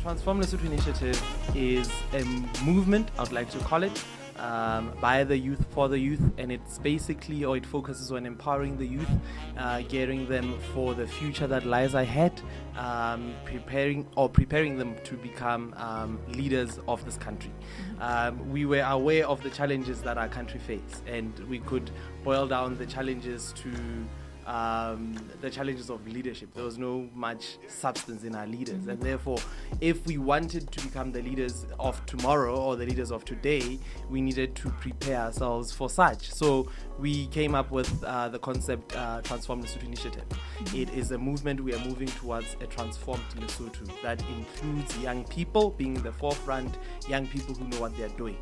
Transform Lesotho initiative is a movement, I'd like to call it, by the youth, for the youth, and it's basically, or it focuses on empowering the youth, gearing them for the future that lies ahead, preparing them to become leaders of this country. We were aware of the challenges that our country faced, and we could boil down the challenges to the challenges of leadership. There was no much substance in our leaders, and therefore if we wanted to become the leaders of tomorrow or the leaders of today, we needed to prepare ourselves for such. So we came up with the concept Transform Lesotho initiative. It is a movement. We are moving towards a transformed Lesotho that includes young people being in the forefront, young people who know what they are doing.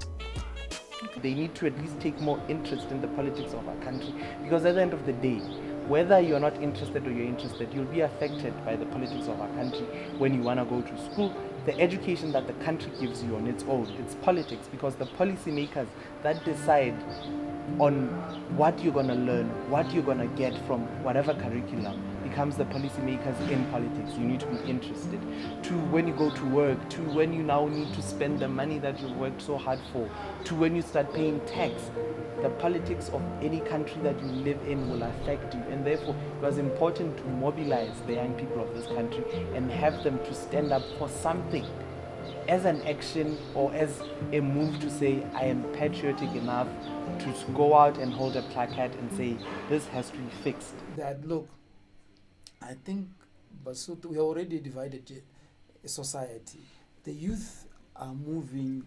They need to at least take more interest in the politics of our country, because at the end of the day, whether you're not interested or you're interested, you'll be affected by the politics of our country when you want to go to school. The education that the country gives you on its own, it's politics, because the policymakers that decide on what you're going to learn, what you're going to get from whatever curriculum, becomes the policymakers in politics. You need to be interested. To when you go to work, to when you now need to spend the money that you've worked so hard for, to when you start paying tax. The politics of any country that you live in will affect you, and therefore it was important to mobilize the young people of this country and have them to stand up for something as an action or as a move to say, I am patriotic enough to go out and hold a placard and say, this has to be fixed. That look, I think Basotho, we already divided a society. The youth are moving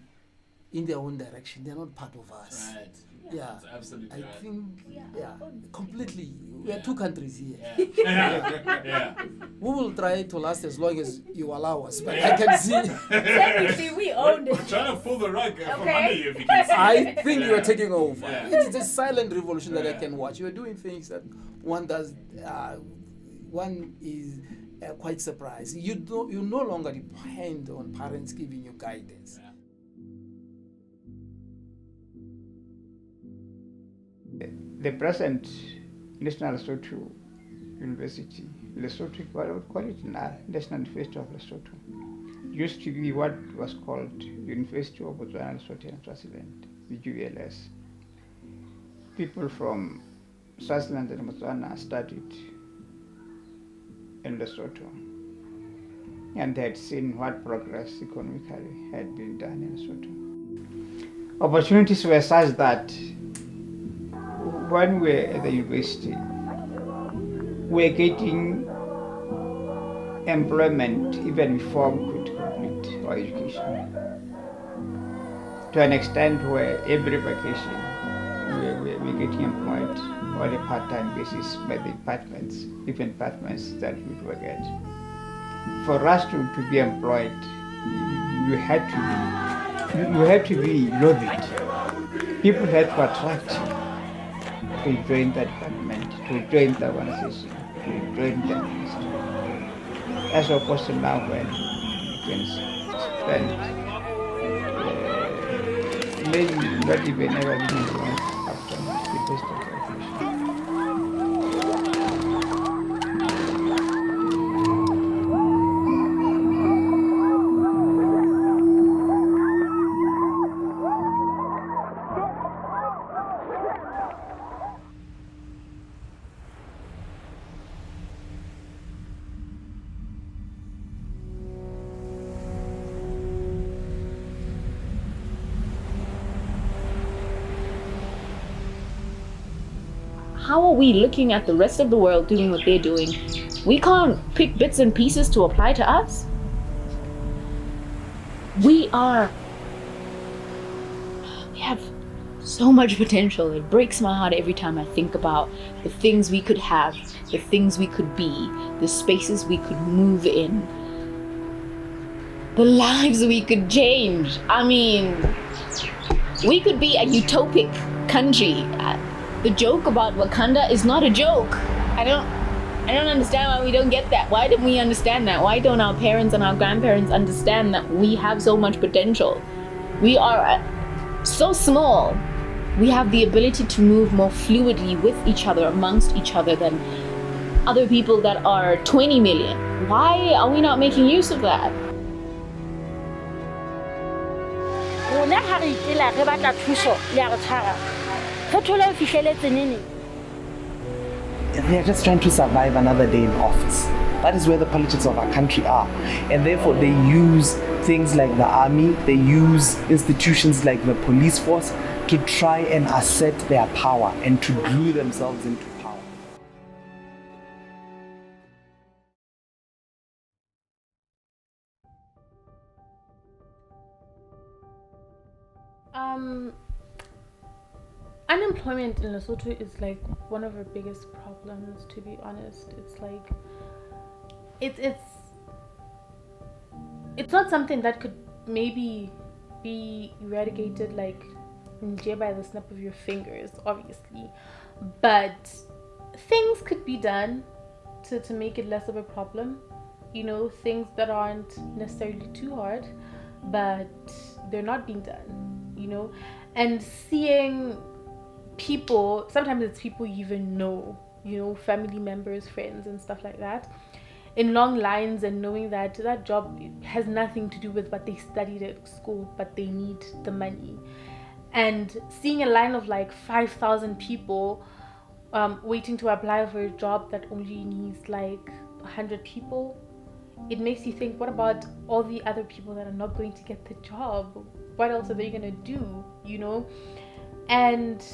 in their own direction. They're not part of us. Right. Yeah. That's absolutely I right. think, completely. We are two countries here. Yeah. We will try to last as long as you allow us, but I can see. Technically, we owned We're it. trying to pull the rug from Okay. under you, if you can see. I think you are taking over. Yeah. It's a silent revolution that I can watch. You are doing things that one does. One is quite surprised. You no longer depend on parents giving you guidance. The present National Lesotho University, Lesotho, what I would call it now, National University of Lesotho, used to be what was called University of Botswana, Lesotho and Swaziland, ULS. People from Swaziland and Botswana studied in Lesotho, and they had seen what progress economically had been done in Lesotho. Opportunities were such that when we were at the university, we were getting employment even before we could complete our education. To an extent where every vacation we were getting employed on a part-time basis by the departments, different departments that we would work at. For us to be employed, you had to be lobbied. People had to attract you to join the department, to join the organization, to join the ministry. As opposed to now when you can spend maybe not even ever being once after the best of education. How are we looking at the rest of the world doing what they're doing? We can't pick bits and pieces to apply to us. We have so much potential. It breaks my heart every time I think about the things we could have, the things we could be, the spaces we could move in, the lives we could change. I mean, we could be a utopic country. The joke about Wakanda is not a joke. I don't understand why we don't get that. Why don't we understand that? Why don't our parents and our grandparents understand that we have so much potential? We are so small. We have the ability to move more fluidly with each other, amongst each other, than other people that are 20 million. Why are we not making use of that? rona ha re itela re batla thuso le a re tshwara re thole ho fihleletse nini. They are just trying to survive another day in office. That is where the politics of our country are. And therefore they use things like the army, they use institutions like the police force to try and assert their power and to glue themselves into power. Unemployment in Lesotho is like one of our biggest problems, to be honest. It's like it's not something that could maybe be eradicated like by the snap of your fingers, obviously, but things could be done to make it less of a problem. You know, things that aren't necessarily too hard, but they're not being done, you know. And seeing people, sometimes it's people you even know, you know, family members, friends and stuff like that, in long lines, and knowing that that job has nothing to do with what they studied at school, but they need the money. And seeing a line of like 5,000 people waiting to apply for a job that only needs like 100 people, it makes you think, what about all the other people that are not going to get the job? What else are they gonna do, you know? And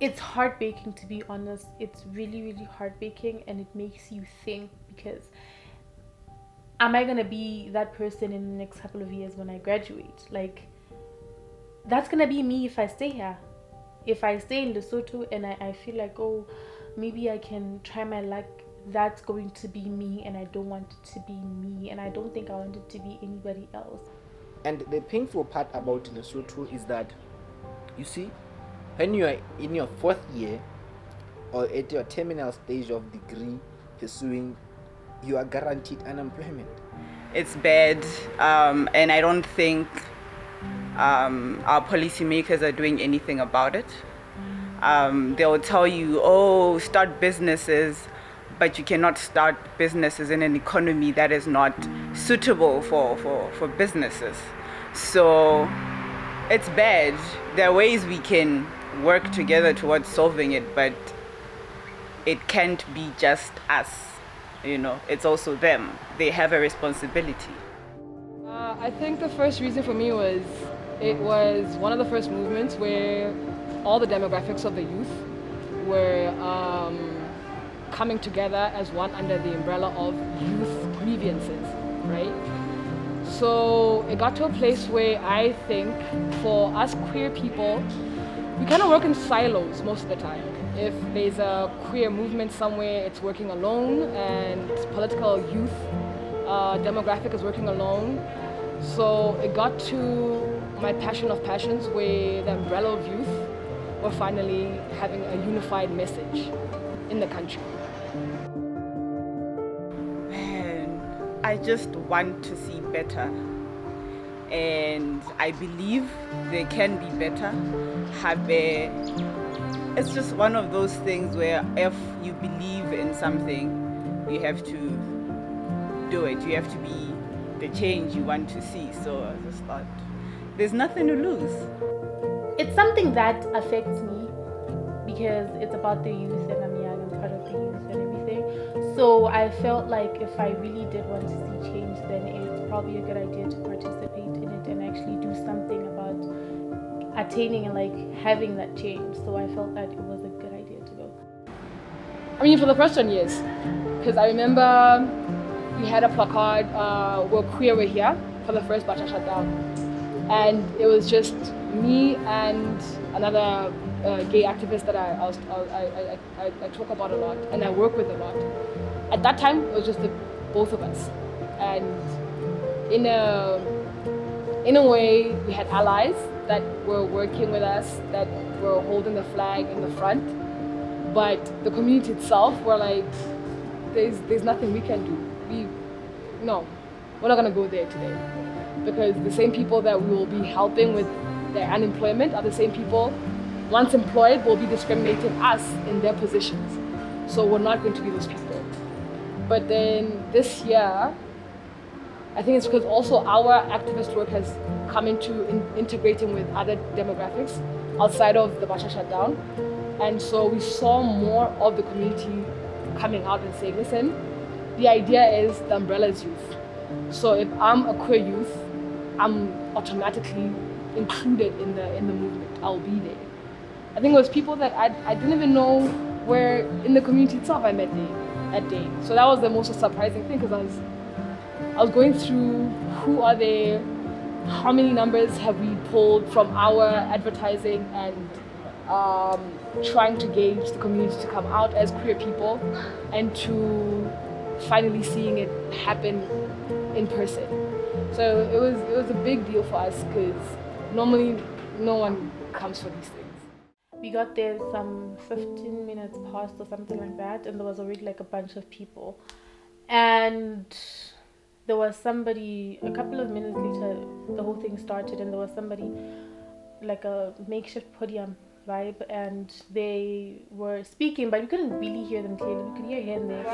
it's heartbreaking, to be honest. It's really, really heartbreaking, and it makes you think, because am I gonna be that person in the next couple of years when I graduate? Like, that's gonna be me if I stay here. If I stay in Lesotho and I feel like, oh, maybe I can try my luck, that's going to be me, and I don't want it to be me, and I don't think I want it to be anybody else. And the painful part about Lesotho is that, you see, when you are in your 4th year or at your terminal stage of degree pursuing, you are guaranteed unemployment. It's bad, and I don't think our policymakers are doing anything about it. They'll tell you, oh, start businesses, but you cannot start businesses in an economy that is not suitable for businesses. So it's bad. There are ways we can work together towards solving it, but it can't be just us, you know, it's also them. They have a responsibility. I think the first reason for me was, it was one of the first movements where all the demographics of the youth were coming together as one under the umbrella of youth grievances, right? So it got to a place where I think for us queer people, we kind of work in silos most of the time. If there's a queer movement somewhere, it's working alone, and political youth demographic is working alone. So it got to my passion of passions, where the umbrella of youth were finally having a unified message in the country. Man, I just want to see better. And I believe they can be better. It's just one of those things where if you believe in something, you have to do it. You have to be the change you want to see. So I just thought, there's nothing to lose. It's something that affects me because it's about the youth, and I'm young, I'm part of the youth and everything. So I felt like if I really did want to see change, then it's probably a good idea to participate in it and actually do something about attaining and like having that change. So I felt that it was a good idea to go. I mean, for the first 10 years, because I remember we had a placard, we're queer, we're here, for the first Bacha shutdown. And it was just me and another gay activist that I talk about a lot and I work with a lot. At that time, it was just the both of us. And in a way, we had allies that were working with us, that were holding the flag in the front. But the community itself were like, there's nothing we can do. We're not gonna go there today. Because the same people that we will be helping with their unemployment are the same people, once employed, will be discriminating us in their positions. So we're not going to be those people. But then this year, I think it's because also our activist work has come into integrating with other demographics outside of the Basha shutdown. And so we saw more of the community coming out and saying, listen, the idea is the umbrella is youth. So if I'm a queer youth, I'm automatically included in the movement. I'll be there. I think it was people that I didn't even know were in the community itself I met that day. So that was the most surprising thing, because I was going through who are they, how many numbers have we pulled from our advertising, and trying to gauge the community to come out as queer people, and to finally seeing it happen in person. So it was a big deal for us, because normally no one comes for these things. We got there some 15 minutes past or something like that, and there was already like a bunch of people. And there was somebody, a couple of minutes later, the whole thing started, and there was somebody, like a makeshift podium vibe, and they were speaking, but we couldn't really hear them clearly. We could hear here and there.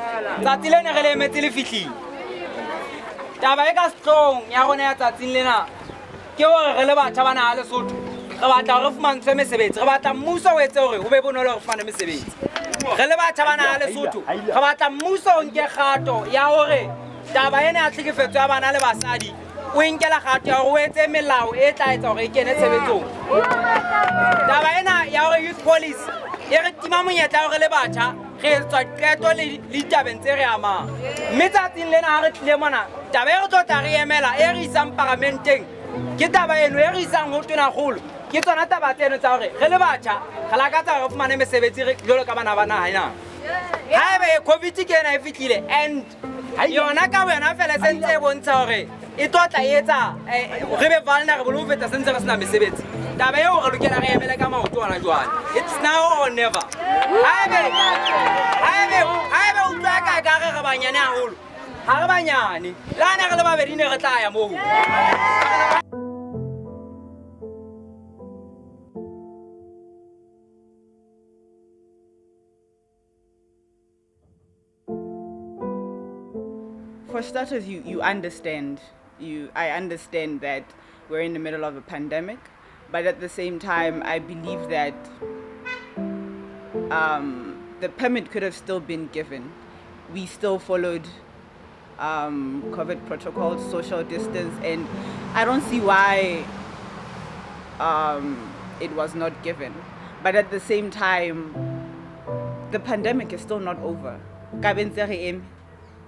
Re batla re fumantshwe mesebetsi, re batla mmuso o etse hore ho be bonolo re fumane mesebetsi. Re le batjha bana a Lesotho, re batla mmuso o nke kgato ya hore taba ena ya tlhekefetso ya bana le basadi o nkela kgato ya hore o etse melao e tla etsa hore e kene tshebetsong. Taba ena ya hore youth police e re tima monyetla hore le batjha re etswa qeto le ditabeng tse re amang. Mme tsatsing lena ha re tlile mona, taba e re tlotla re emela e re isang parlamenteng ke taba eno e re isang ho tonakgolo. Ke tsona taba tseno tsa hore re le batjha re lakatsa re fumane mesebetsi re jwalo ka bana ba naha ena. Haebe COVID ke ena e fitlile, and yona ka wena fela sentse e bontsha hore e tlotla e etsa re be vulnerable ho feta sentse re sena mesebetsi. Taba eo re lokela re emele ka maoto ona jwale. It's now or never. Haebe o tla ka re banyane haholo, ha re banyane lana re le babedi ne re tla ya moo. For starters, you understand. I understand that we're in the middle of a pandemic, but at the same time, I believe that the permit could have still been given. We still followed COVID protocols, social distance, and I don't see why it was not given. But at the same time, the pandemic is still not over.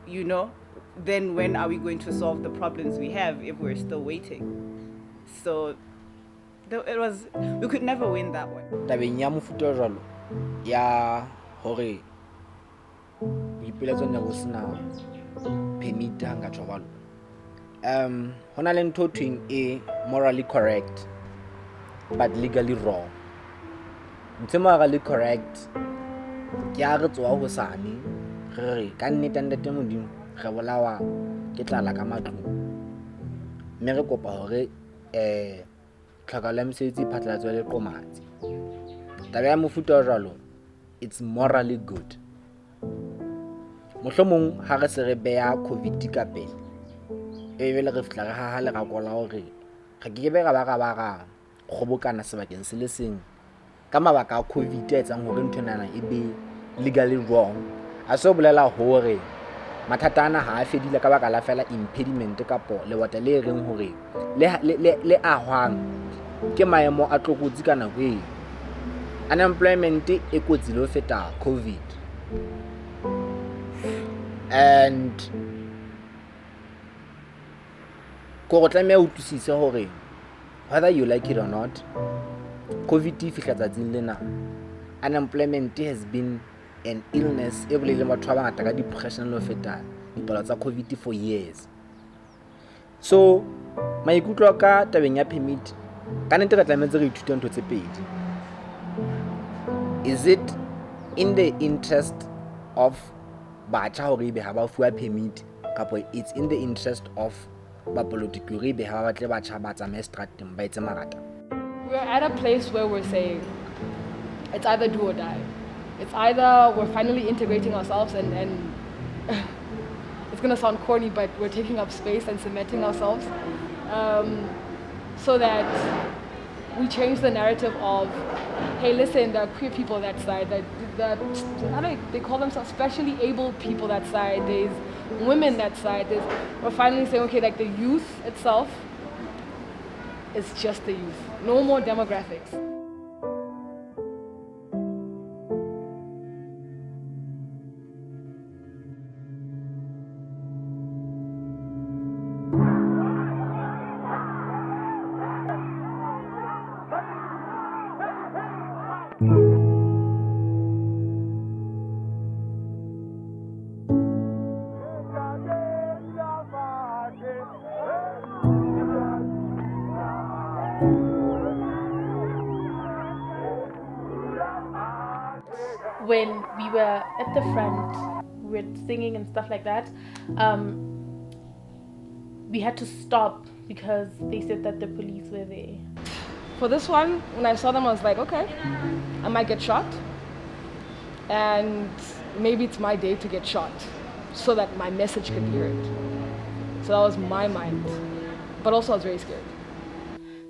You know? Then when are we going to solve the problems we have if we're still waiting? So we could never win that one. Tabeng ya mofuta jwalo ya hore boipiletso ne bo sena permit hanga tshwalo. Hona le ntho thweng e morally correct but legally wrong. Ntse morally correct ya re tswa ho sane re ka nnete ndete modimo re bolawa ke tlala ka matlu. Mme re kopa hore tlhaka la mosebetsi phatlalatso le qomatsi. Taba ya mofuta jwalo, it's morally good. Mohlomong ha re se re beya COVID ka pele, e be le re fitla re ha le ga kola hore re ke be ga ba kgobokana sebakeng se le seng ka mabaka a COVID a etsang hore ntho nana e be legally wrong. A so bolela hore mathata ana ha a fedile ka baka la fela impediment kapo le wata le reng hore le ahwang ke maemo a tlokotsi kana go unemployment e kotsi lo feta COVID. And ko tlameha o tusise hore whether you like it or not, COVID fihla tsatsing lena, unemployment has been an illness e bolele batho ba ngata ka depression lo feta dipalo tsa COVID for years. So maikutlo ka tabeng ya permit ka nete re tlametse re ithuta ntho tse pedi. Is it in the interest of batjha hore be ha ba fuwa permit kapo it's in the interest of ba political re be ha ba batle batjha ba tsamae strateng ba etse marata? We're at a place where we're saying it's either do or die. It's either we're finally integrating ourselves and it's gonna sound corny, but we're taking up space and cementing ourselves, so that we change the narrative of, hey, listen, there are queer people that side, they call themselves specially able people that side, there's women that side, we're finally saying, okay, like the youth itself is just the youth, no more demographics. When we were at the front, we were singing and stuff like that, we had to stop because they said that the police were there. For this one, when I saw them, I was like, okay, I might get shot, and maybe it's my day to get shot so that my message could be heard. So that was my mind, but also I was very scared.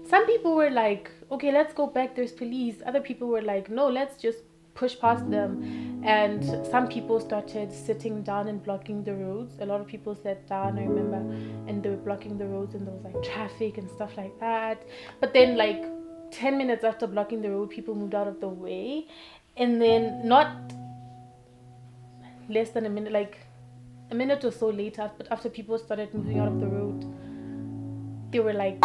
Some people were like, okay, let's go back, there's police. Other people were like, no, let's just push past them. And some people started sitting down and blocking the roads. A lot of people sat down, I remember, and they were blocking the roads, and there was like traffic and stuff like that. But then like 10 minutes after blocking the road, people moved out of the way, and then not less than a minute, like a minute or so later, but after people started moving out of the road, they were like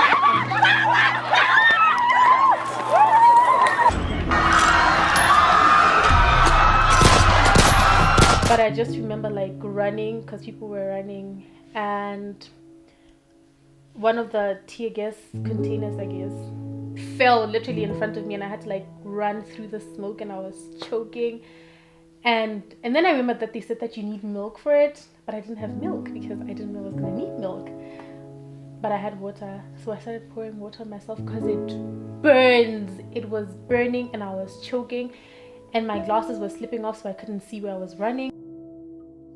but I just remember like running because people were running, and one of the tear gas containers, I guess, fell literally in front of me, and I had to like run through the smoke, and I was choking. And then I remembered that they said that you need milk for it, but I didn't have milk because I didn't know I was gonna need milk. But I had water, so I started pouring water on myself because it burns. It was burning and I was choking, and my glasses were slipping off, so I couldn't see where I was running.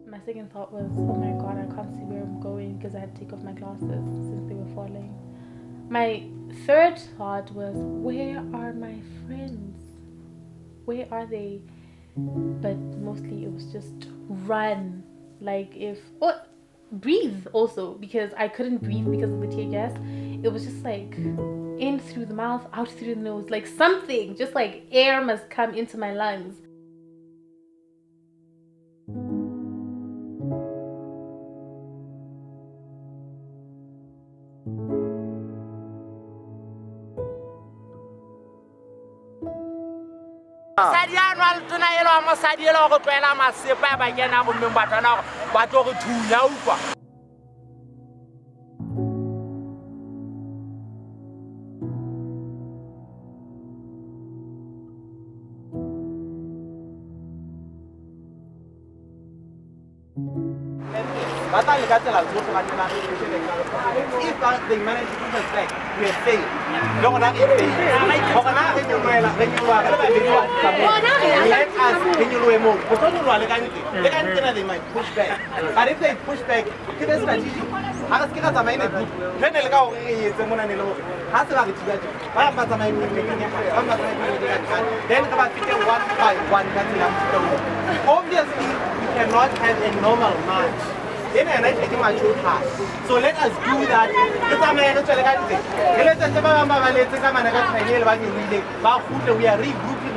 My second thought was, oh my god, I can't see where I'm going because I had to take off my glasses since they were falling. My third thought was, where are my friends? Where are they? But mostly it was just run. Like breathe also, because I couldn't breathe because of the tear gas. It was just like in through the mouth, out through the nose, like something, just like air must come into my lungs. If they manage to put us back, we are failed. They might push back. But if they push back, it's strategic. Then one by one. Obviously, we cannot have a normal march. So let us do that. We are regrouping.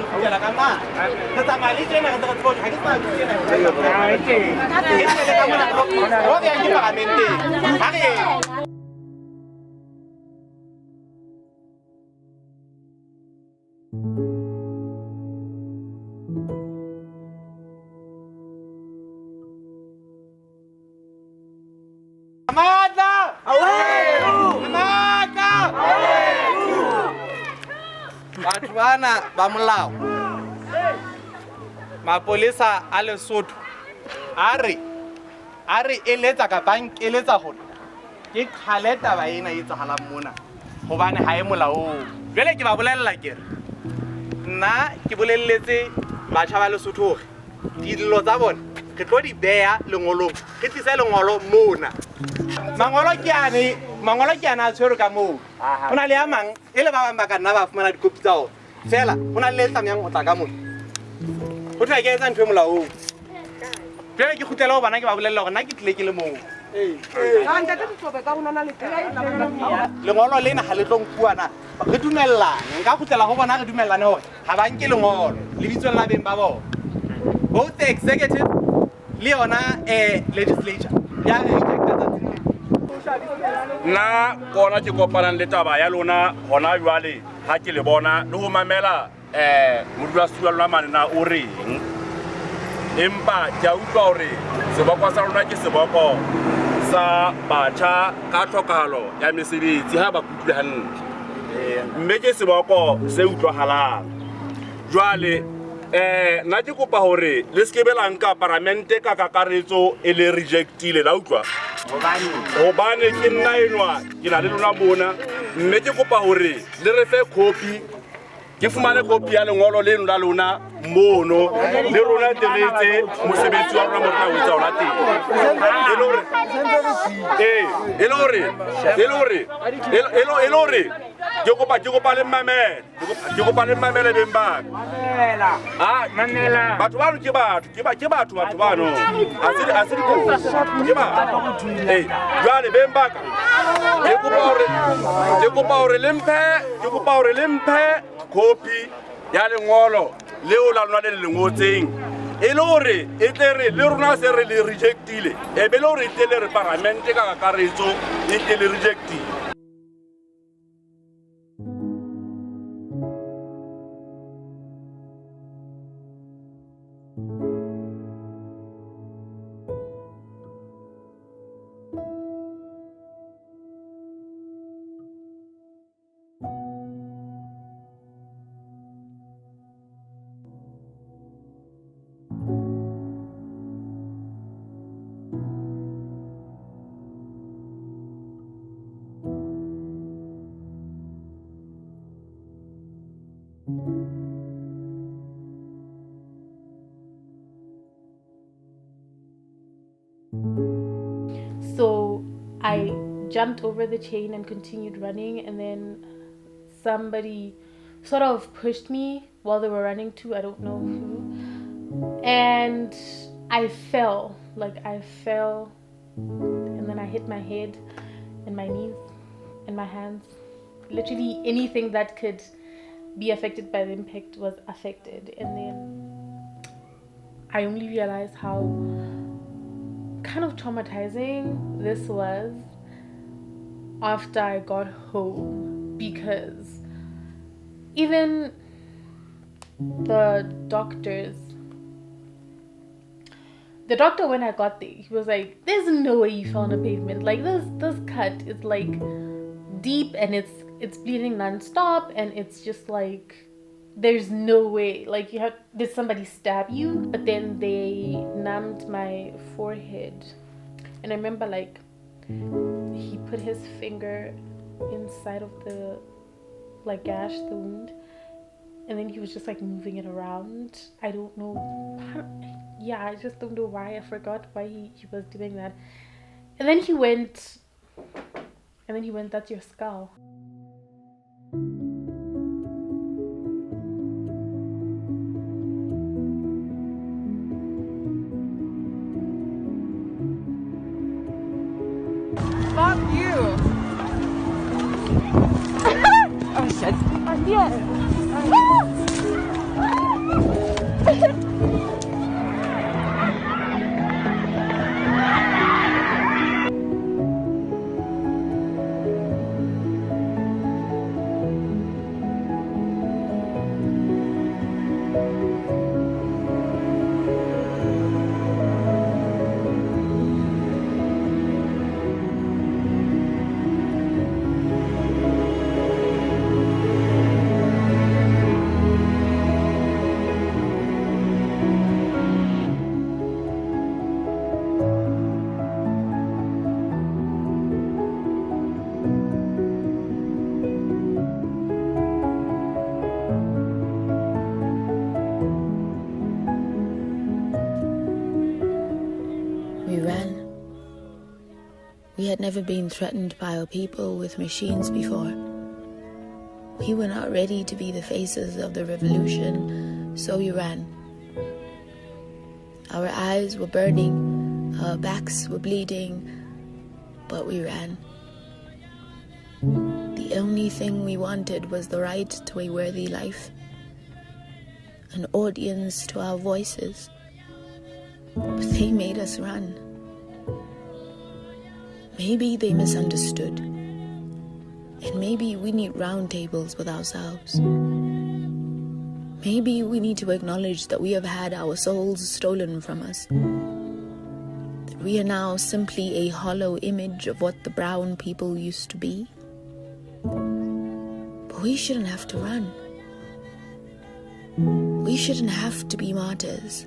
Bana bamulao mapolisa a Lesotho are eletsa ka bank eletsa hore ke khaleta ba ena e tshala mona hobane ha e molao jwale ke ba bolella ke re nna ke bolelletse batjha ba Lesotho hore dillo tsa bona re tlo di beya lengolong re tlisa lengolo mona mangolo ke ana a tshwere ka moo ho na le a mang e le ba bang ba ka nna ba fumana dikopi tsa ona fela ho na le tlamehang ho tla ka mona ho tla ke etsa ntho e molaong jwale ke kgutlela ho bana ke ba bolella hore nna ke tlile ke le moo lengolo lena ha le tlo nkuana re dumellane nka kgutlela ho bona re dumellane hore ha ba nke lengolo lebitsong la beng ba bona both the executive le yona legislature ya nna kona ke kopanang le taba ya lona hona jwale ha ke le bona le ho mamela modulasetulo wa lona manena o reng empa ke a utlwa hore seboko sa lona ke seboko sa batjha ka tlhokahalo ya mesebetsi ha ba kutlwe hantle mme ke seboko se utlwahalang jwale nna ke kopa hore le se ke be la nka parlamente ka kakaretso e le rejectile la utlwa hobane ke nna enwa ke na le lona bona mme ke kopa hore le re fe copy ke fumane copy ya lengolo leno la lona mono le rona teletse mosebetsi wa rona mo tla wetsa ona teng e le hore ke kopa le mamele beng ba batho bano ke batho bano a se dikosi ke batho jwale beng ba ka ke kopa hore le mphe copy ya lengolo leo la lona le lengotseng e le hore e tle re le rona se re le rejectile e be le hore e tle le re parlamente ka kakaretso e tle le rejectile. So I jumped over the chain and continued running, and then somebody sort of pushed me while they were running too, I don't know who, and I fell, and then I hit my head and my knees and my hands. Literally anything that could be affected by the impact was affected, and then I only realized how kind of traumatizing this was after I got home, because even the doctor when I got there, he was like, there's no way you fell on a pavement, like this cut is like deep and it's bleeding non-stop, and it's just like there's no way, like did somebody stab you? But then they numbed my forehead, and I remember like he put his finger inside of the like gash, the wound, and then he was just like moving it around. I don't know, I just don't know why. I forgot why he was doing that. And then he went, that's your skull. Fuck you! Oh shit. We had never been threatened by our people with machines before. We were not ready to be the faces of the revolution, so we ran. Our eyes were burning, our backs were bleeding, but we ran. The only thing we wanted was the right to a worthy life, an audience to our voices. But they made us run. Maybe they misunderstood. And maybe we need roundtables with ourselves. Maybe we need to acknowledge that we have had our souls stolen from us. That we are now simply a hollow image of what the brown people used to be. But we shouldn't have to run. We shouldn't have to be martyrs.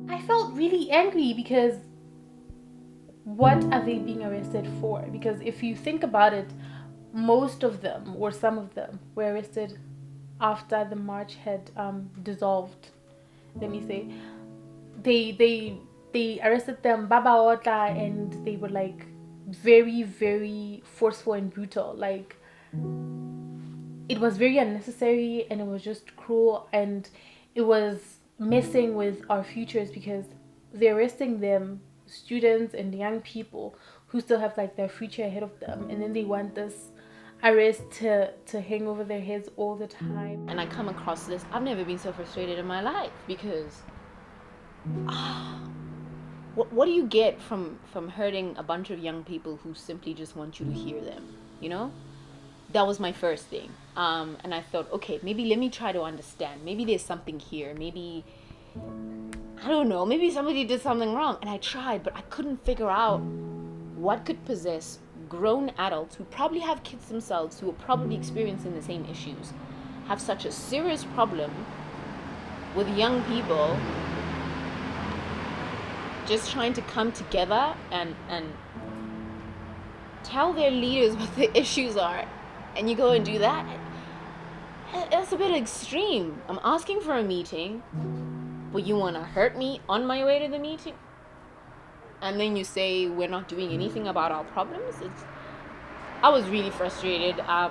I felt really angry because what are they being arrested for? Because if you think about it, most of them, or some of them, were arrested after the march had dissolved. Let me say, they arrested them baba ota, and they were like very, very forceful and brutal. Like, it was very unnecessary, and it was just cruel, and it was messing with our futures, because they're arresting them, students and young people who still have like their future ahead of them, and then they want this arrest to hang over their heads all the time. And I come across this, I've never been so frustrated in my life, because what do you get from hurting a bunch of young people who simply just want you to hear them, you know? That was my first thing. And I thought, okay, maybe let me try to understand. Maybe there's something here. Maybe, I don't know, maybe somebody did something wrong. And I tried, but I couldn't figure out what could possess grown adults who probably have kids themselves, who are probably experiencing the same issues, have such a serious problem with young people just trying to come together and tell their leaders what the issues are, and you go and do that. That's a bit extreme. I'm asking for a meeting, but you want to hurt me on my way to the meeting? And then you say we're not doing anything about our problems? I was really frustrated. I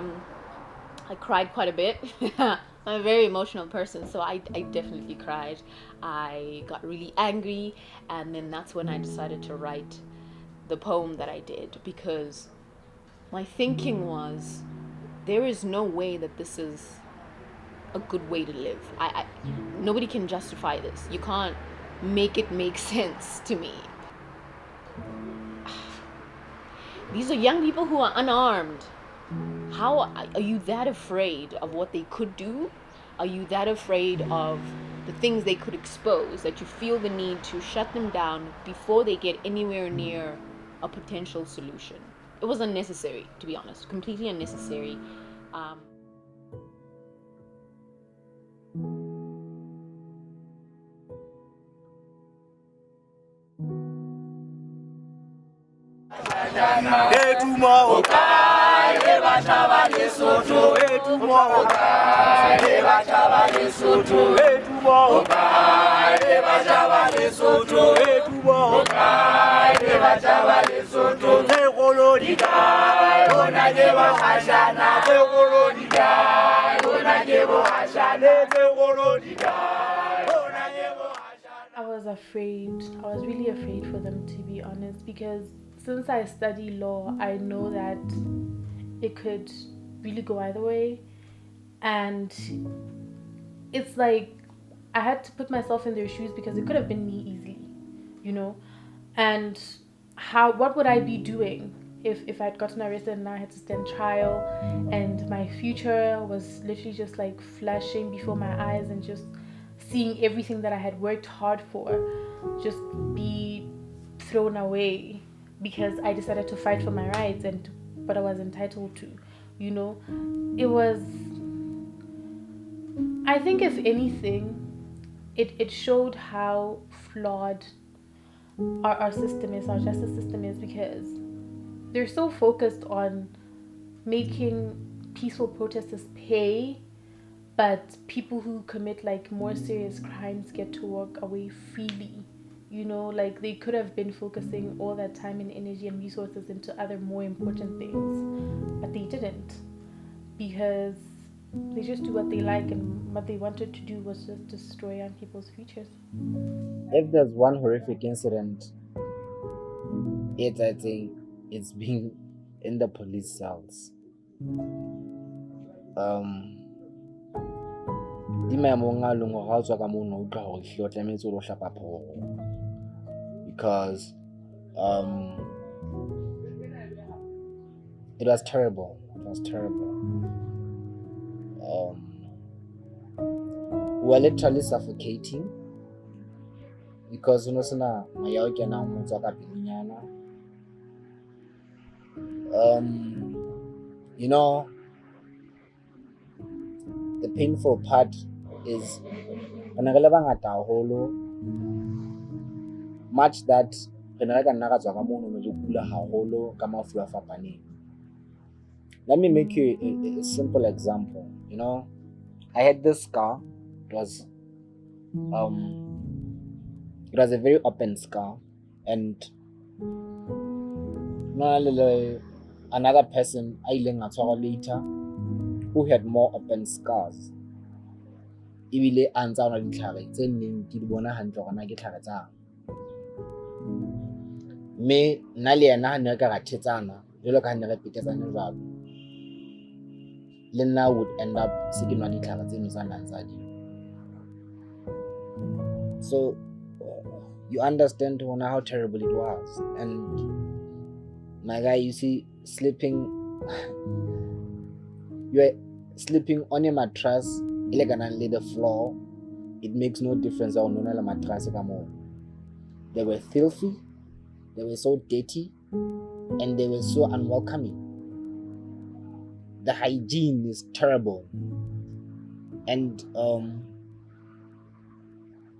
cried quite a bit. I'm a very emotional person, so I definitely cried. I got really angry, and then that's when I decided to write the poem that I did, because my thinking was, there is no way that this is a good way to live. Nobody can justify this. You can't make it make sense to me. These are young people who are unarmed. How are you that afraid of what they could do? Are you that afraid of the things they could expose that you feel the need to shut them down before they get anywhere near a potential solution? It was unnecessary, to be honest, completely unnecessary. I was afraid. I was really afraid for them, to be honest, because since I study law, I know that it could really go either way. And it's like I had to put myself in their shoes, because it could have been me easily, you know? And what would I be doing if I'd gotten arrested and now I had to stand trial, and my future was literally just like flashing before my eyes, and just seeing everything that I had worked hard for just be thrown away because I decided to fight for my rights and what I was entitled to, you know? It was, I think if anything, it showed how flawed our system is, our justice system is, because they're so focused on making peaceful protesters pay, but people who commit like more serious crimes get to walk away freely, You know, like they could have been focusing all that time and energy and resources into other more important things, but they didn't, because they just do what they like, and what they wanted to do was just destroy young people's futures. If there's one horrific incident, I think it's being in the police cells. Because it was terrible. We were literally suffocating because you know, the painful part is much that let me make you a simple example. You know, I had this scar. It was a very open scar, and another person later who had more open scars. Me nale ena ne ka gathetsana jalo ka nne re petetsane jalo le nna would end up sekinwa ditlhare tseno tsa nantsadi. So you understand how terrible it was. And my guy, you see, you're sleeping on a mattress elegantly the floor. It makes no difference how no mattress they were filthy, they were so dirty, and they were so unwelcoming. The hygiene is terrible. And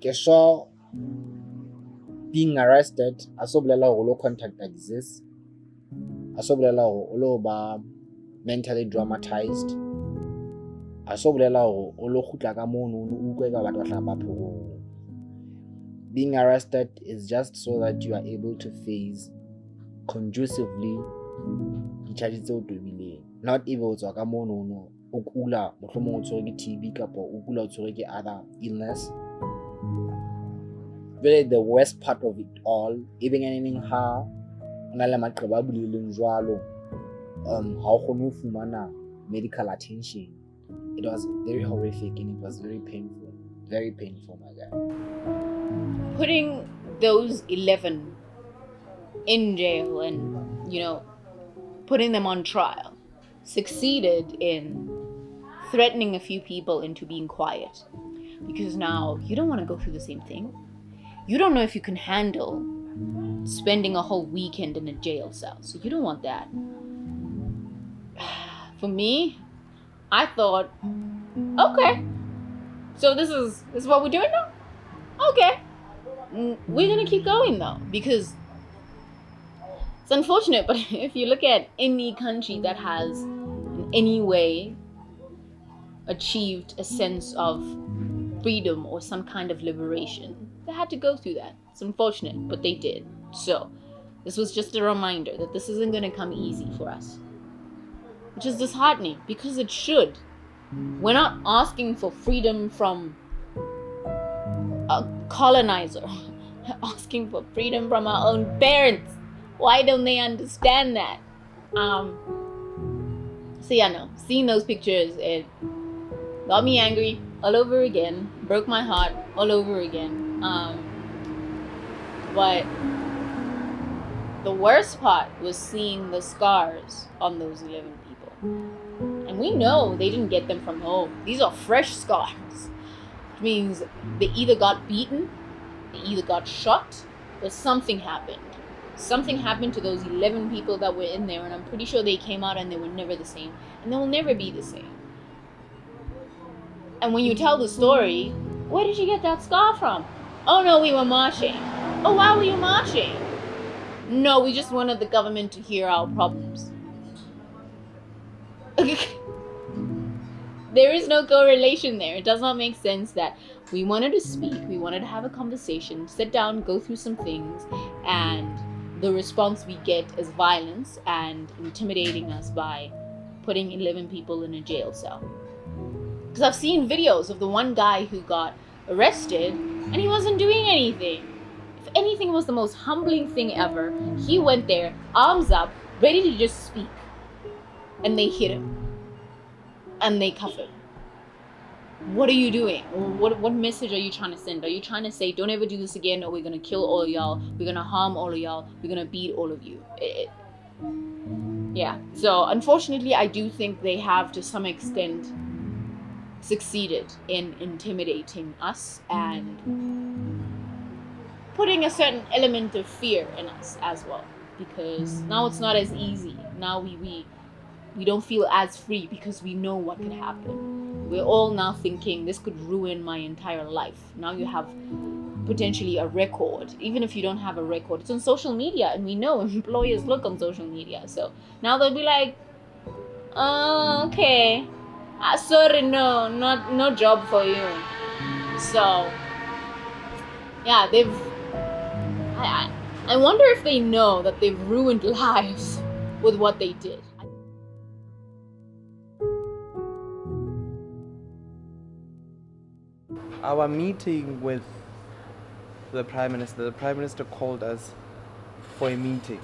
Keshaw being arrested, asoblela low contact exists. Asoblela low ba mentally dramatized. Asoblela olo khutla mono ukweka batho hlaba phoro. Being arrested is just so that you are able to face conducively the charges tse o tobileng. Not even tswa ka mono no ukula mohlomong o tshwere ke TB kapa ukula o tshwere ke other illness. Really, the worst part of it all, even anything how medical attention. It was very horrific and it was very painful, my guy. Putting those 11 in jail and, putting them on trial succeeded in threatening a few people into being quiet, because now you don't want to go through the same thing. You don't know if you can handle spending a whole weekend in a jail cell, so you don't want that. For me, I thought, okay, so this is what we're doing now? Okay. We're gonna keep going though, because it's unfortunate, but if you look at any country that has in any way achieved a sense of freedom or some kind of liberation, they had to go through that. It's unfortunate, but they did. So this was just a reminder that this isn't going to come easy for us, which is disheartening, because it should. We're not asking for freedom from a colonizer. We're asking for freedom from our own parents. Why don't they understand that? So yeah, no, seeing those pictures, it got me angry all over again, broke my heart all over again. But the worst part was seeing the scars on those 11 people. And we know they didn't get them from home. These are fresh scars. Which means they either got beaten, they either got shot, or something happened. Something happened to those 11 people that were in there, and I'm pretty sure they came out and they were never the same. And they will never be the same. And when you tell the story, where did you get that scar from? Oh no, we were marching. Oh, why were you marching? No, we just wanted the government to hear our problems. There is no correlation there. It does not make sense that We wanted to speak, we wanted to have a conversation, sit down, go through some things, and the response we get is violence and intimidating us by putting 11 people in a jail cell. Because I've seen videos of the one guy who got arrested and he wasn't doing anything. If anything, it was the most humbling thing ever. He went there, arms up, ready to just speak. And they hit him. And they cuff him. What are you doing? What message are you trying to send? Are you trying to say, don't ever do this again, or we're going to kill all of y'all, we're going to harm all of y'all, we're going to beat all of you? Yeah. So unfortunately, I do think they have, to some extent, succeeded in intimidating us and putting a certain element of fear in us as well. Because now it's not as easy. Now we don't feel as free because we know what could happen. We're all now thinking this could ruin my entire life. Now you have potentially a record. Even if you don't have a record, it's on social media, and we know employers look on social media. So now they'll be like, oh, okay, sorry, no job for you. So yeah, I wonder if they know that they've ruined lives with what they did. Our meeting with the Prime Minister called us for a meeting.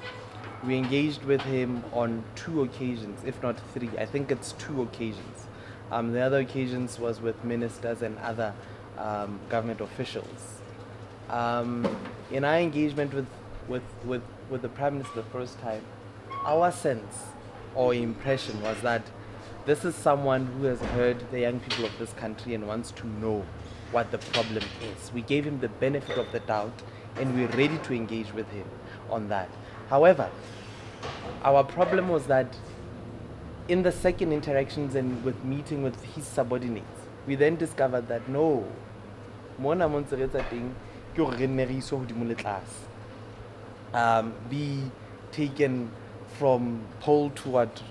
We engaged with him on 2 occasions, if not 3. I think it's 2 occasions. The other occasions was with ministers and other government officials. In our engagement with the Prime Minister the first time, our sense or impression was that this is someone who has heard the young people of this country and wants to know what the problem is. We gave him the benefit of the doubt, and we're ready to engage with him on that. However, our problem was that in the second interactions and with meeting with his subordinates, we then discovered that no, mona montseretsa ting ke hore re nne re iso hodimo le tlase. Be taken from pole to what,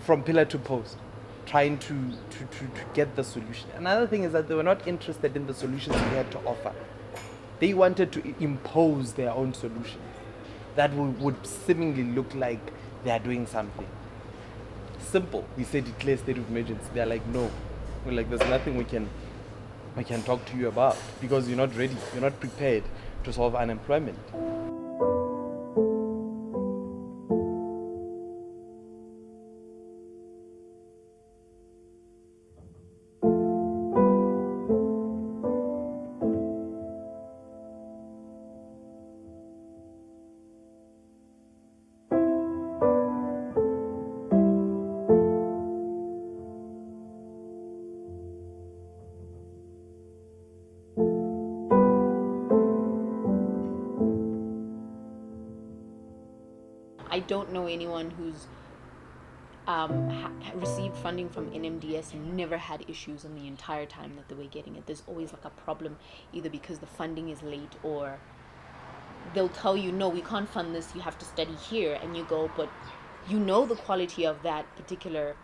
from pillar to post, trying to get the solution. Another thing is that they were not interested in the solutions we had to offer. They wanted to impose their own solutions that would seemingly look like they are doing something. Simple. We say declare state of emergency. They're like, no. We're like, there's nothing we can talk to you about because you're not ready. You're not prepared to solve unemployment. I don't know anyone who's received funding from NMDS and never had issues in the entire time that they were getting it. There's always like a problem, either because the funding is late, or they'll tell you, no, we can't fund this, you have to study here, and you go, but you know the quality of that particular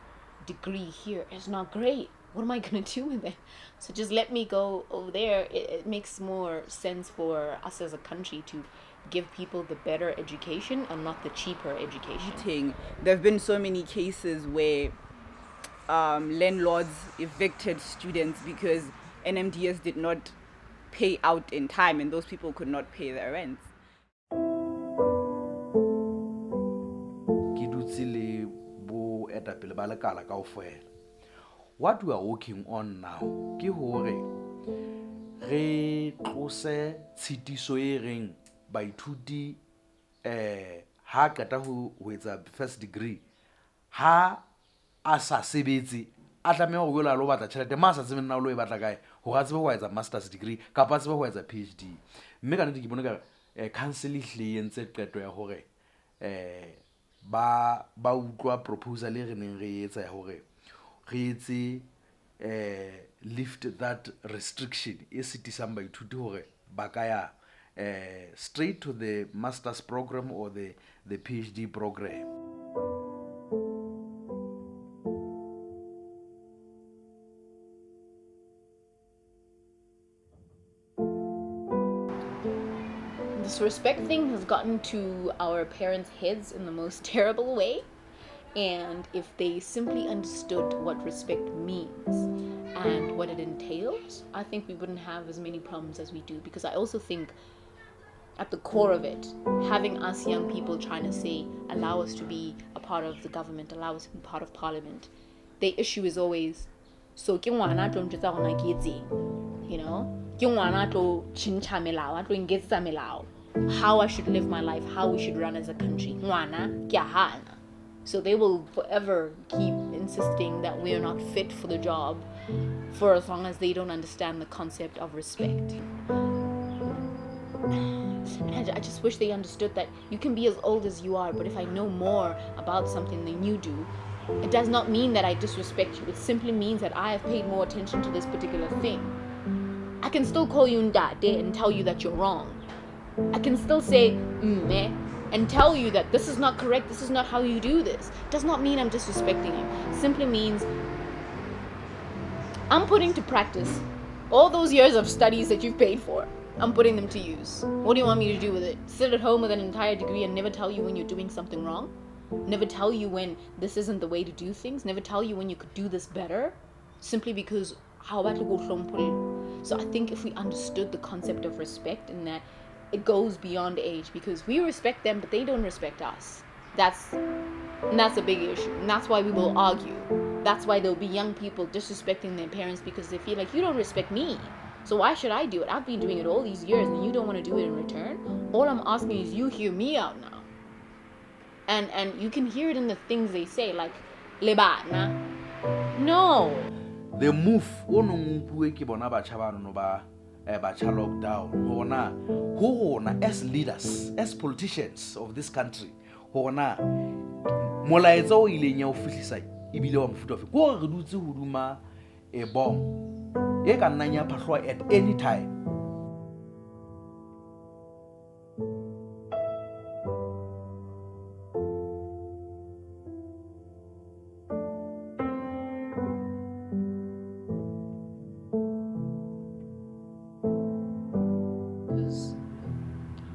degree here is not great. What am I going to do with it? So just let me go over there. It makes more sense for us as a country to give people the better education and not the cheaper education. There have been so many cases where landlords evicted students because NMDS did not pay out in time and those people could not pay their rents. What we are working on now ke hore re tlose tshitiso e reng baithuti ha qeta ho etsa first degree ha a sa sebetse a tlameha ho yola lo batla tšhelete ma sa tsebeng na lo e batla kae ho ga tsebe ho etsa master's degree kapa tsebe ho etsa PhD. Mme ka nnete ke bone ka council hle entse qeto ya hore ba utlwa proposal e re neng re etsa ya hore re etse lift that restriction e sitisang baithuti hore ba ka ya straight to the master's program or the PhD program. this respect thing has gotten to our parents' heads in the most terrible way. And if they simply understood what respect means and what it entails, I think we wouldn't have as many problems as we do. Because I also think at the core of it, having us young people trying to say, allow us to be a part of the government, allow us to be part of parliament, the issue is always, so you know, how I should live my life, how we should run as a country. So they will forever keep insisting that we are not fit for the job for as long as they don't understand the concept of respect. And I just wish they understood that you can be as old as you are, but if I know more about something than you do, it does not mean that I disrespect you. It simply means that I have paid more attention to this particular thing. I can still call you Ndade and tell you that you're wrong. I can still say meh and tell you that this is not correct, this is not how you do this. Does not mean I'm disrespecting you. Simply means I'm putting to practice all those years of studies that you've paid for. I'm putting them to use. What do you want me to do with it? Sit at home with an entire degree and never tell you when you're doing something wrong? Never tell you when this isn't the way to do things? Never tell you when you could do this better? Simply because how about to go from. So I think if we understood the concept of respect and that it goes beyond age, because we respect them but they don't respect us. That's a big issue, and that's why we will argue. That's why there'll be young people disrespecting their parents because they feel like you don't respect me, so why should I do it? I've been doing it all these years and you don't want to do it in return. All I'm asking is you hear me out now. And you can hear it in the things they say, like lebana. No. The move lockdown as leaders, as politicians of this country, molaetsa o ileng ya o fihlisa ebile wa mofuta ofe go re dutse hoduma e bomb e ka nnang ya phahlwa at any time.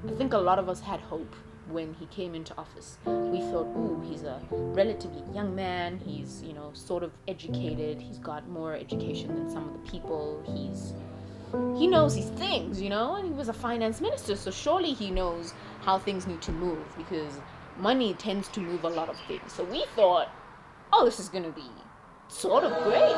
I think a lot of us had hope when he came into office. We thought, ooh, he's a relatively young man, he's, sort of educated, he's got more education than some of the people, he knows his things, and he was a finance minister, so surely he knows how things need to move, because money tends to move a lot of things. So we thought, oh, this is gonna be sort of great.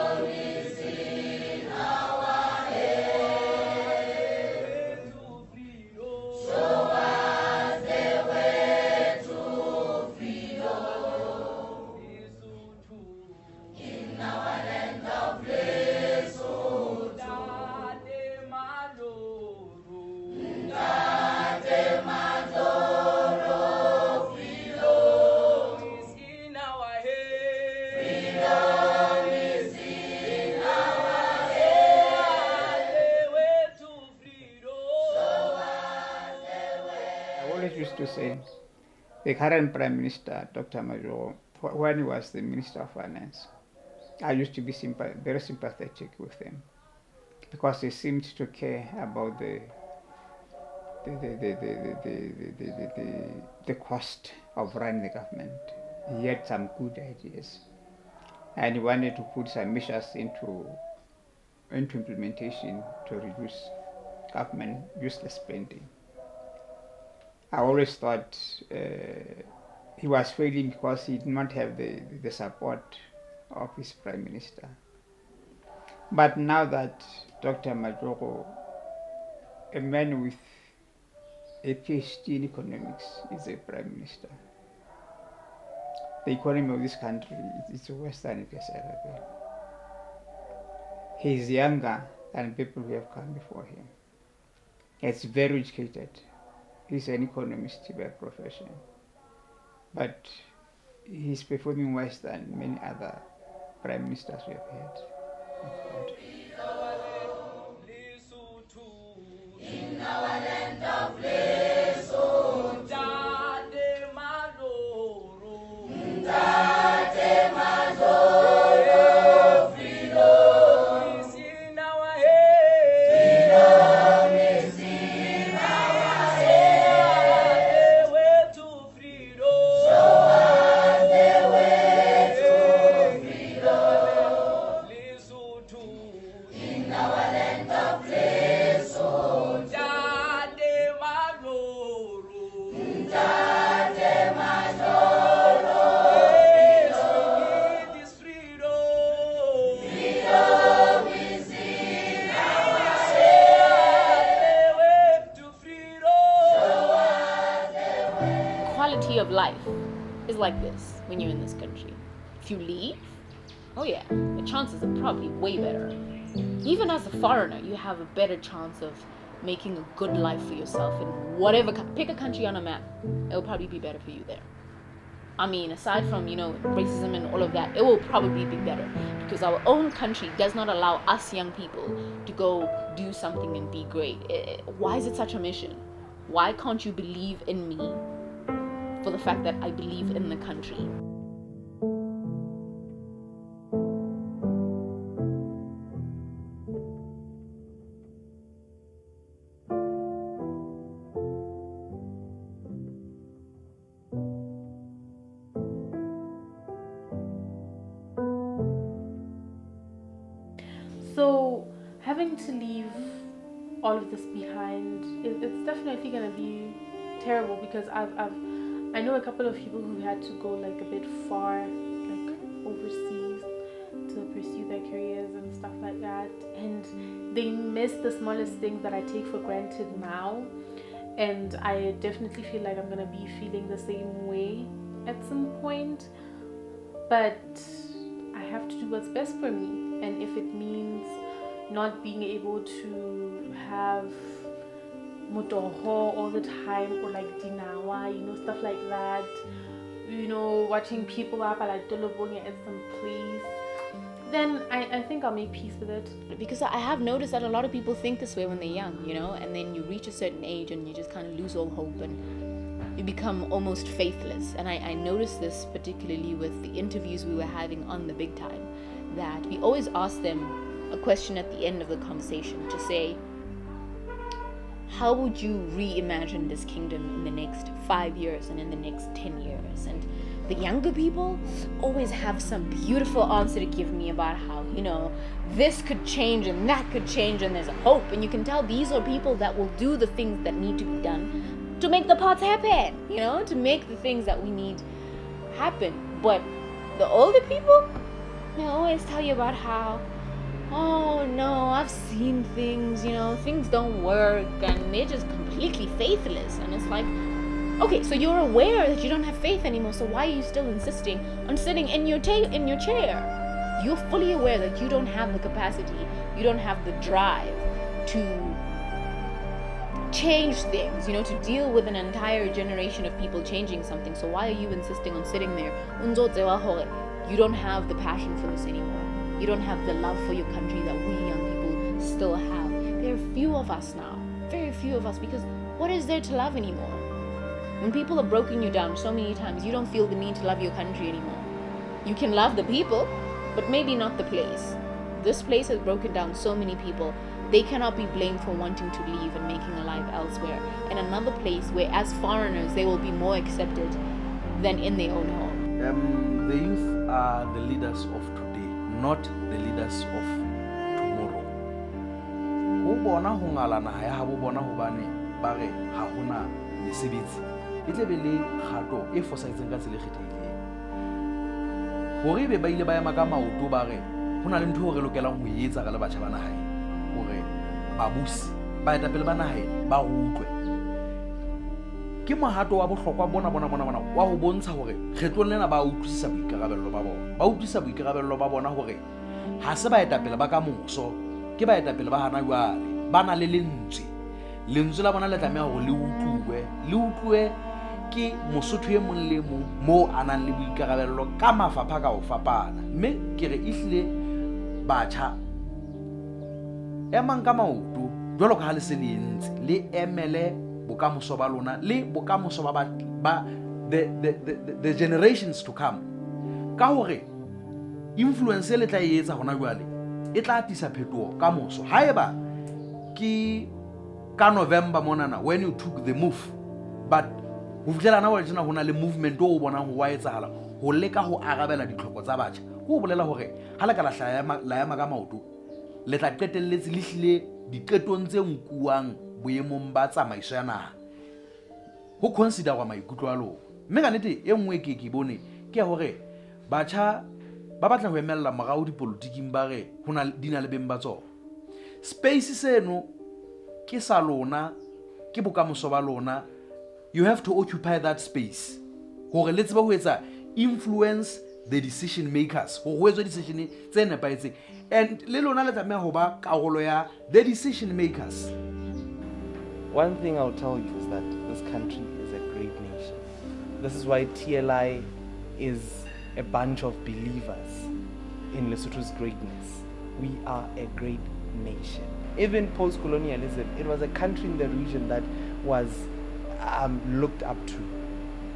To say the current Prime Minister, Dr. Masego, when he was the Minister of Finance, I used to be very sympathetic with him because he seemed to care about the cost of running the government. He had some good ideas, and he wanted to put some measures into implementation to reduce government useless spending. I always thought he was failing because he did not have the support of his Prime Minister. But now that Dr. Masego, a man with a PhD in economics, is a Prime Minister, the economy of this country is worse than it has ever been. He is younger than people who have come before him. He's very educated. He's an economist by profession, but he's performing worse than many other prime ministers we have had. In our land of Lesotho, Ndate Maloro, Ndate Maloro, freedom is in our head. Freedom is in our head. quality of life is like this when you're in this country. If you leave, oh yeah, the chances are probably way better. Even as a foreigner, you have a better chance of making a good life for yourself in whatever, pick a country on a map, it'll probably be better for you there. I mean, aside from, racism and all of that, it will probably be better because our own country does not allow us young people to go do something and be great. Why is it such a mission? Why can't you believe in me for the fact that I believe in the country? So having to leave all of this behind, it's definitely gonna be terrible because I know a couple of people who had to go like a bit far, like overseas, to pursue their careers and stuff like that, and they miss the smallest things that I take for granted now, and I definitely feel like I'm gonna be feeling the same way at some point, but I have to do what's best for me. And if it means not being able to have motoho all the time or like dinawa, stuff like that, watching people up at Dolobonga at some place, then I think I'll make peace with it. Because I have noticed that a lot of people think this way when they're young, and then you reach a certain age and you just kind of lose all hope and you become almost faithless. And I noticed this particularly with the interviews we were having on The Big Time, that we always ask them a question at the end of the conversation to say, how would you reimagine this kingdom in the next 5 years and in the next 10 years? And the younger people always have some beautiful answer to give me about how, this could change and that could change and there's hope. And you can tell these are people that will do the things that need to be done to make the parts happen, to make the things that we need happen. But the older people, they always tell you about how, oh no, I've seen things, things don't work, and they're just completely faithless. And it's like, okay, so you're aware that you don't have faith anymore, so why are you still insisting on sitting in your chair? You're fully aware that you don't have the capacity, you don't have the drive to change things, to deal with an entire generation of people changing something. So why are you insisting on sitting there? You don't have the passion for this anymore. You don't have the love for your country that we young people still have. There are few of us now, very few of us, because what is there to love anymore? When people have broken you down so many times, you don't feel the need to love your country anymore. You can love the people, but maybe not the place. This place has broken down so many people. They cannot be blamed for wanting to leave and making a life elsewhere, in another place where as foreigners they will be more accepted than in their own home. The youth are the leaders of today, not the leaders of tomorrow. Ho bona ho ngala naha ya habo bona hobane ba re ha hona mesebetsi e tle be le kgato e fosahetseng ka tsela e kgethehileng. Hore be ba ile ba ya maka maoto ba re hona le ntho re lokelang ho etsa ka le batjha ba naha hore babusi ba etapele ba naha ba utlwe. Ke mohato wa bohlokwa bona wa ho bontsha hore kgetlong lena ba utlwisisa boikarabello ba bona. Ba utlwisisa boikarabello ba bona hore ha se ba etapele ba ka moso, ke ba etapele ba hana jwale, ba na le lentswe la bona le tlameha hore le utlwe ke Mosotho e mong le mong mo a nang le boikarabello ka mafapha ka ho fapana. Mme ke re ehlile batjha emang ka maoto jwalo ka ha le se le entse le emele bokamoso ba lona le bokamoso ba the generations to come, ka hore influence le tla etsa hona jwale e tla tisa phetoho ka moso. Haeba ke ka November monana when you took the move, but ho fitlela na wena hona le movement o bonang ho wa etsahala ho leka ho arabela ditlhoko tsa batjha, ho bolela hore ha la ka la hlaya ka maoto le tla qetelletse le hlile diqetong tse nkuwang boemong ba tsamaiso ya naha ho consider wa maikutlo a lona. Mme ka nnete e nngwe ke bone ke hore batjha ba batla ho emella morao dipolitiking ba re hona dina le beng ba tsona. Space seno ke sa lona, ke bokamoso ba lona. you have to occupy that space. Hore le tseba ho etsa influence the decision makers. Ho etswa decision tse nepahetseng. And le lona le tlameha ho ba karolo ya the decision makers. One thing I'll tell you is that this country is a great nation. This is why TLI is a bunch of believers in Lesotho's greatness. We are a great nation. Even post-colonialism, it was a country in the region that was looked up to.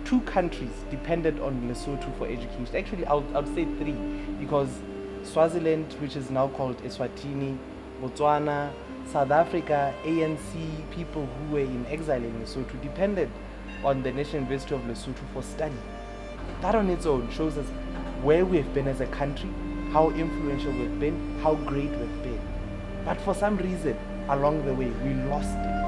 2 countries depended on Lesotho for education. Actually, I'd say 3, because Swaziland, which is now called Eswatini, Botswana, South Africa, ANC, people who were in exile in Lesotho depended on the National University of Lesotho for study. That on its own shows us where we've been as a country, how influential we've been, how great we've been. But for some reason, along the way, we lost it.